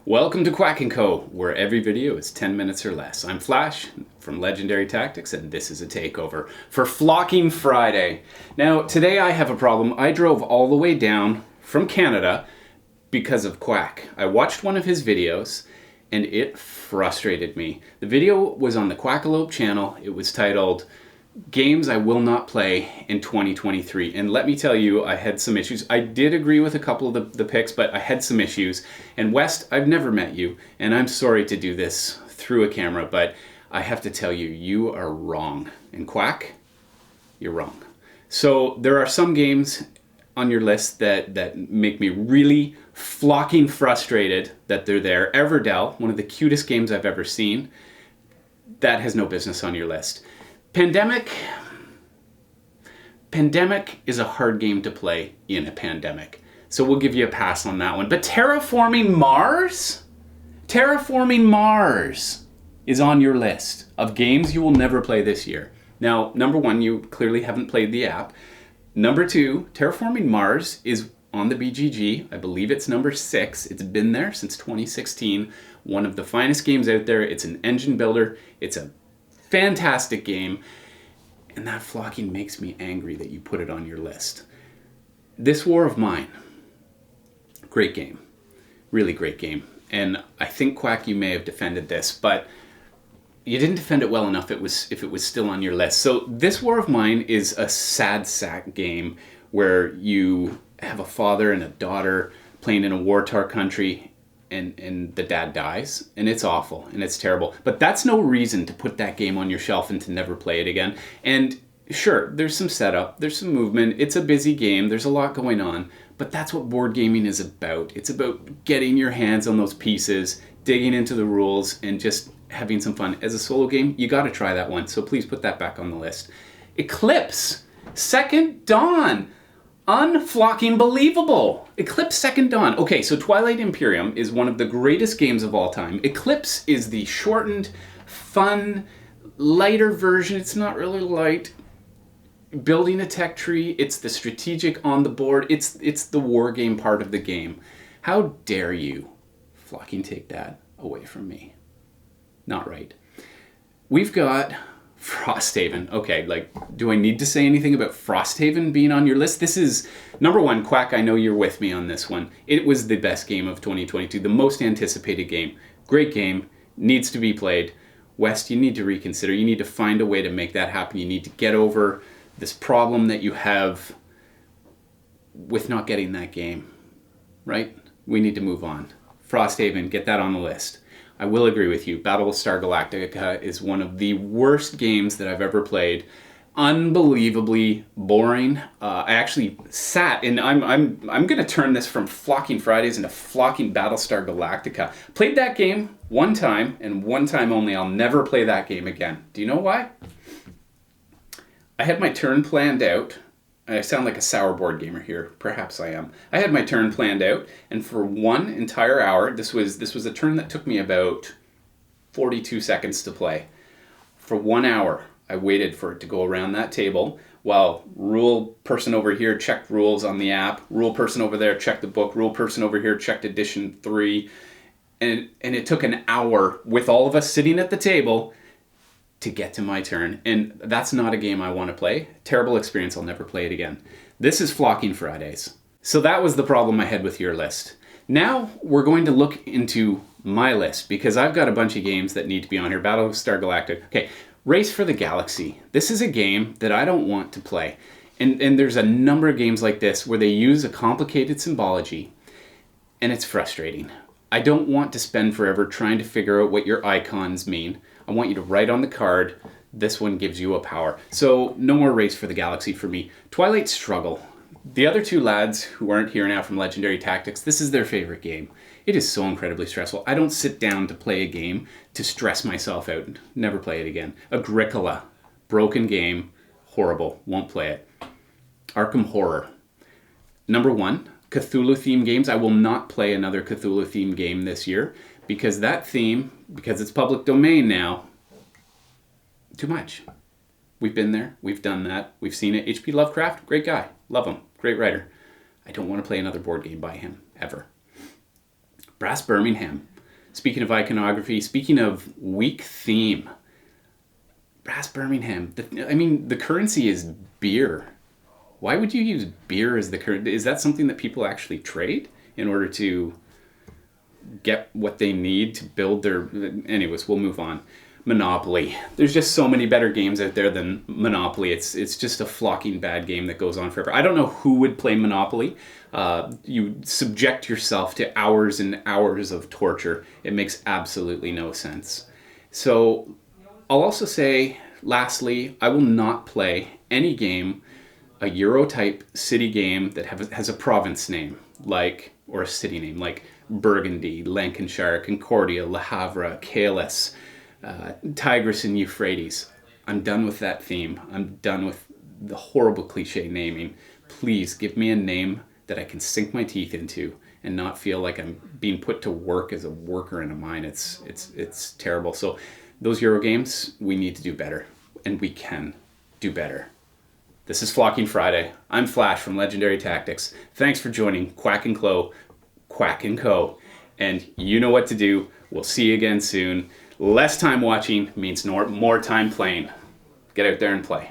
Welcome to Quack Co, where every video is 10 minutes or less. I'm Flash from Legendary Tactics, and this is a takeover for Flocking Friday. Now, today I have a problem. I drove all the way down from Canada because of Quack. I watched one of his videos, and it frustrated me. The video was on the Quackalope channel. It was titled Games I Will Not Play in 2023. And let me tell you, I had some issues. I did agree with a couple of the picks, but I had some issues. And West, I've never met you, and I'm sorry to do this through a camera, but I have to tell you, you are wrong. And Quack, you're wrong. So there are some games on your list that make me really flocking frustrated that they're there. Everdell, one of the cutest games I've ever seen, that has no business on your list. Pandemic is a hard game to play in a pandemic. So we'll give you a pass on that one. But Terraforming Mars? Terraforming Mars is on your list of games you will never play this year. Now, number one, you clearly haven't played the app. Number two, Terraforming Mars is on the BGG. I believe it's number 6. It's been there since 2016. One of the finest games out there. It's an engine builder. It's a fantastic game, and that flocking makes me angry that you put it on your list. This War of Mine, great game, really great game, and I think Quack, you may have defended this, but you didn't defend it well enough if it was still on your list. So this War of Mine is a sad sack game where you have a father and a daughter playing in a war-torn country, and the dad dies, and it's awful, and it's terrible. But that's no reason to put that game on your shelf and to never play it again. And sure, there's some setup, there's some movement, it's a busy game, there's a lot going on, but that's what board gaming is about. It's about getting your hands on those pieces, digging into the rules, and just having some fun. As a solo game, you gotta try that one, so please put that back on the list. Eclipse, Second Dawn. Unflocking believable. Eclipse Second Dawn. Okay, so Twilight Imperium is one of the greatest games of all time. Eclipse is the shortened, fun, lighter version. It's not really light. Building a tech tree. It's the strategic on the board. It's the war game part of the game. How dare you, flocking, take that away from me? Not right. We've got Frosthaven. Okay, do I need to say anything about Frosthaven being on your list? This is, number one, Quack, I know you're with me on this one. It was the best game of 2022, the most anticipated game. Great game, needs to be played. West, you need to reconsider. You need to find a way to make that happen. You need to get over this problem that you have with not getting that game, right? We need to move on. Frosthaven, get that on the list. I will agree with you. Battlestar Galactica is one of the worst games that I've ever played. Unbelievably boring. I actually sat, and I'm going to turn this from Flocking Fridays into Flocking Battlestar Galactica. Played that game one time, and one time only. I'll never play that game again. Do you know why? I had my turn planned out. I sound like a sour board gamer here. Perhaps I am. I had my turn planned out, and for one entire hour, this was a turn that took me about 42 seconds to play. For 1 hour, I waited for it to go around that table while rule person over here checked rules on the app, rule person over there checked the book, rule person over here checked edition 3, and it took an hour with all of us sitting at the table to get to my turn, and that's not a game I want to play. Terrible experience, I'll never play it again. This is Flocking Fridays. So that was the problem I had with your list. Now we're going to look into my list, because I've got a bunch of games that need to be on here. Battlestar Galactica. Okay, Race for the Galaxy. This is a game that I don't want to play. And there's a number of games like this where they use a complicated symbology, and it's frustrating. I don't want to spend forever trying to figure out what your icons mean. I want you to write on the card, this one gives you a power. So no more Race for the Galaxy for me. Twilight Struggle. The other two lads who aren't here now from Legendary Tactics, this is their favorite game. It is so incredibly stressful. I don't sit down to play a game to stress myself out. Never play it again. Agricola. Broken game. Horrible. Won't play it. Arkham Horror. Number one, Cthulhu-themed games. I will not play another Cthulhu-themed game this year because that theme, because it's public domain now, too much. We've been there. We've done that. We've seen it. H.P. Lovecraft, great guy. Love him. Great writer. I don't want to play another board game by him, ever. Brass Birmingham. Speaking of iconography, speaking of weak theme, Brass Birmingham. The currency is beer. Why would you use beer as the currency? Is that something that people actually trade in order to get what they need to build their... Anyways, we'll move on. Monopoly. There's just so many better games out there than Monopoly. It's just a flocking bad game that goes on forever. I don't know who would play Monopoly. You subject yourself to hours and hours of torture. It makes absolutely no sense. So I'll also say, lastly, I will not play any game, a Euro-type city game that has a province name, or a city name, like Burgundy, Lancashire, Concordia, Le Havre, Calais, Tigris and Euphrates. I'm done with that theme. I'm done with the horrible cliche naming. Please give me a name that I can sink my teeth into and not feel like I'm being put to work as a worker in a mine. It's terrible. So those Euro games, we need to do better, and we can do better. This is Flocking Friday. I'm Flash from Legendary Tactics. Thanks for joining Quack Co. And you know what to do. We'll see you again soon. Less time watching means more time playing. Get out there and play.